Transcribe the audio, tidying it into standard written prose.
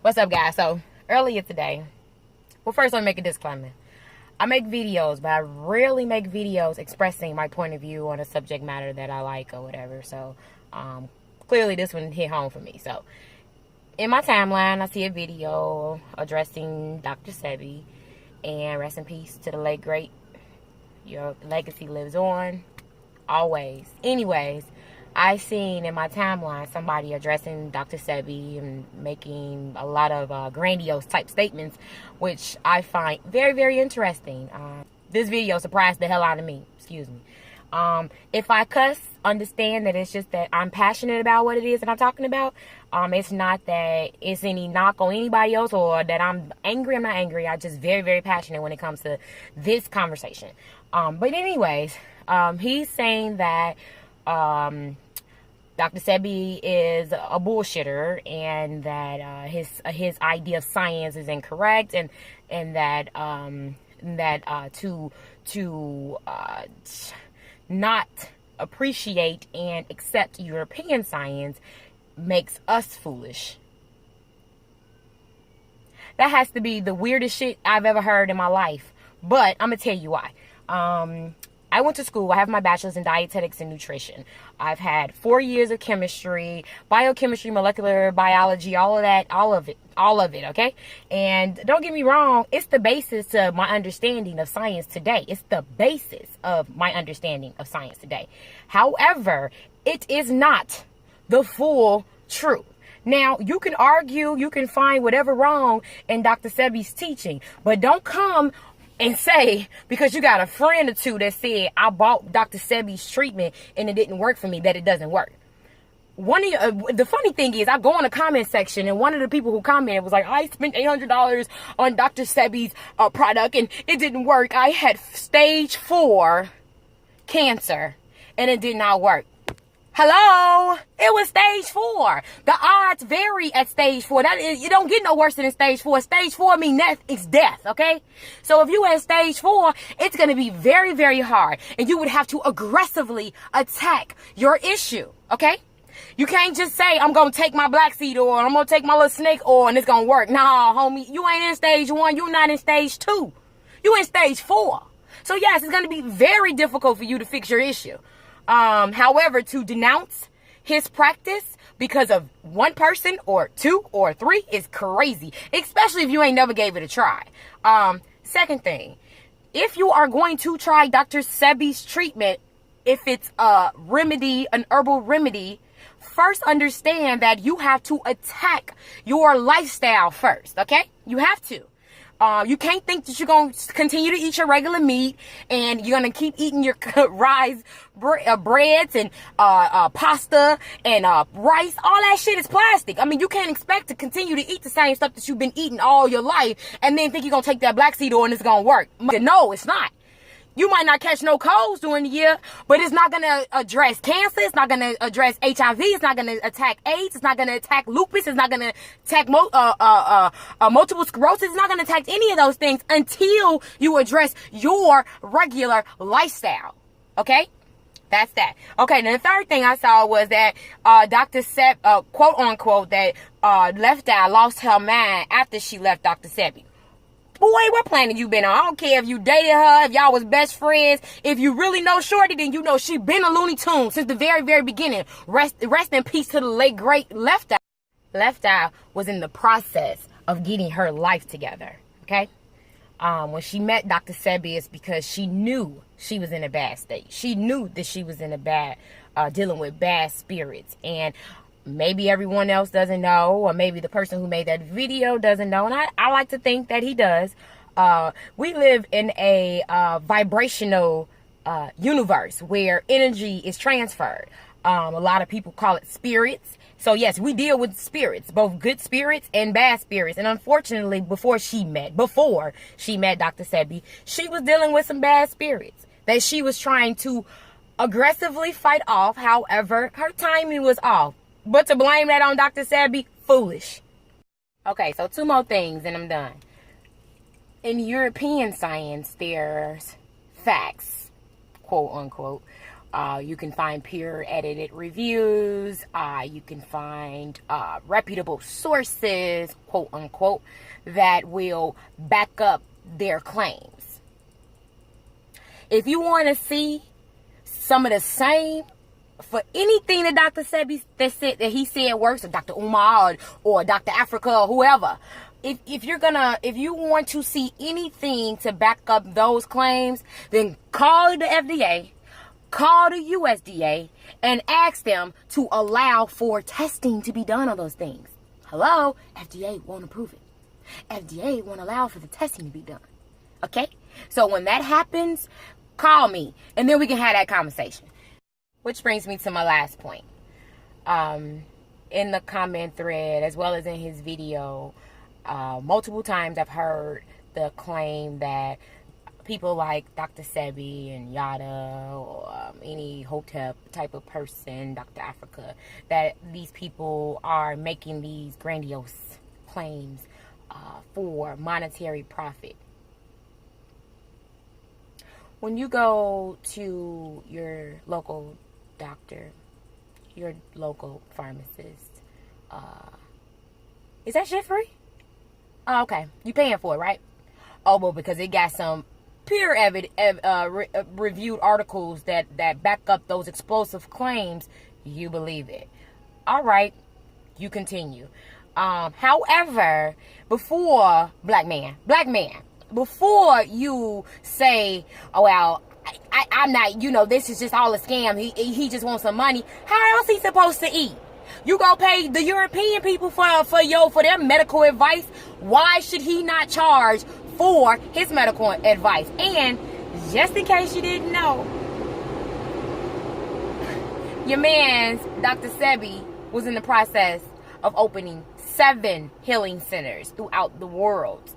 What's up, guys? So earlier today, well, first let me make a disclaimer. I make videos, but I rarely make videos expressing my point of view on a subject matter that I like or whatever. So clearly this one hit home for me. So in my timeline, I see a video addressing Dr. Sebi, and rest in peace to the late great. Your legacy lives on always. Anyways, I seen in my timeline somebody addressing Dr. Sebi and making a lot of grandiose type statements, which I find very, very interesting. This video surprised the hell out of me. Excuse me. If I cuss, understand that it's just that I'm passionate about what it is that I'm talking about. It's not that it's any knock on anybody else or that I'm angry. I'm not angry. I'm just very, very passionate when it comes to this conversation. But anyways, he's saying that Dr. Sebi is a bullshitter and that his idea of science is incorrect, and that to not appreciate and accept European science makes us foolish. That has to be the weirdest shit I've ever heard in my life. But I'm gonna tell you why. I went to school. I have my bachelor's in dietetics and nutrition. I've had 4 years of chemistry, biochemistry, molecular biology, all of it, okay? And don't get me wrong, it's the basis to my understanding of science today. It's the basis of my understanding of science today. However, it is not the full truth. Now, you can argue, you can find whatever wrong in Dr. Sebi's teaching, but don't come and say, because you got a friend or two that said, I bought Dr. Sebi's treatment and it didn't work for me, that it doesn't work. The funny thing is, I go in the comment section and one of the people who commented was like, I spent $800 on Dr. Sebi's product and it didn't work. I had stage 4 cancer and it did not work. Hello? It was stage 4. The odds vary at stage 4. That is, you don't get no worse than stage 4. Stage 4 means that is death, okay? So if you at stage 4, it's going to be very, very hard. And you would have to aggressively attack your issue, okay? You can't just say, I'm going to take my black seed oil, I'm going to take my little snake oil, and it's going to work. Nah, homie, you ain't in stage 1. You're not in stage 2. You in stage 4. So yes, it's going to be very difficult for you to fix your issue. However, to denounce his practice because of one person or 2 or 3 is crazy, especially if you ain't never gave it a try. Second thing, if you are going to try Dr. Sebi's treatment, if it's a remedy, an herbal remedy, first understand that you have to attack your lifestyle first, okay? You have to. You can't think that you're going to continue to eat your regular meat and you're going to keep eating your rice breads and pasta and rice. All that shit is plastic. I mean, you can't expect to continue to eat the same stuff that you've been eating all your life and then think you're going to take that black seed oil and it's going to work. No, it's not. You might not catch no colds during the year, but it's not going to address cancer. It's not going to address HIV. It's not going to attack AIDS. It's not going to attack lupus. It's not going to attack multiple sclerosis. It's not going to attack any of those things until you address your regular lifestyle. Okay? That's that. Okay, then the third thing I saw was that Dr. Sebi, quote unquote, that left out, lost her mind after she left Dr. Sebi. Boy, what planet you been on? I don't care if you dated her, if y'all was best friends. If you really know Shorty, then you know she been a Looney Tune since the very, very beginning. Rest in peace to the late, great Left Eye. Left Eye was in the process of getting her life together, okay? When she met Dr. Sebi, it's because she knew she was in a bad state. She knew that she was in a bad, dealing with bad spirits. And maybe everyone else doesn't know, or maybe the person who made that video doesn't know, and I like to think that he does. We live in a vibrational universe where energy is transferred. A lot of people call it spirits. So yes, we deal with spirits, both good spirits and bad spirits. And unfortunately, before she met Dr. Sebi, she was dealing with some bad spirits that she was trying to aggressively fight off. However, her timing was off. But to blame that on Dr. Sebi, foolish. Okay, so 2 more things and I'm done. In European science, there's facts, quote unquote, You can find peer edited reviews. You can find reputable sources, quote unquote, that will back up their claims. If you want to see some of the same for anything that Dr. Sebi that he said works, or Dr. Umar or Dr. Africa or whoever, if you want to see anything to back up those claims, then call the FDA, call the USDA, and ask them to allow for testing to be done on those things. Hello? FDA won't approve it. FDA won't allow for the testing to be done. Okay? So when that happens, call me, and then we can have that conversation. Which brings me to my last point. In the comment thread, as well as in his video, multiple times I've heard the claim that people like Dr. Sebi and Yada, or any Hotep type of person, Dr. Africa, that these people are making these grandiose claims for monetary profit. When you go to your local doctor, your local pharmacist, is that shit free? Oh, okay. You paying for it, right? Oh, well, because it got some peer reviewed articles that back up those explosive claims, you believe it. All right, you continue. However, before black man, before you say, oh, well, I'm not, this is just all a scam. He just wants some money. How else he supposed to eat? You go pay the European people for their medical advice. Why should he not charge for his medical advice? And just in case you didn't know, your man's Dr. Sebi was in the process of opening 7 healing centers throughout the world.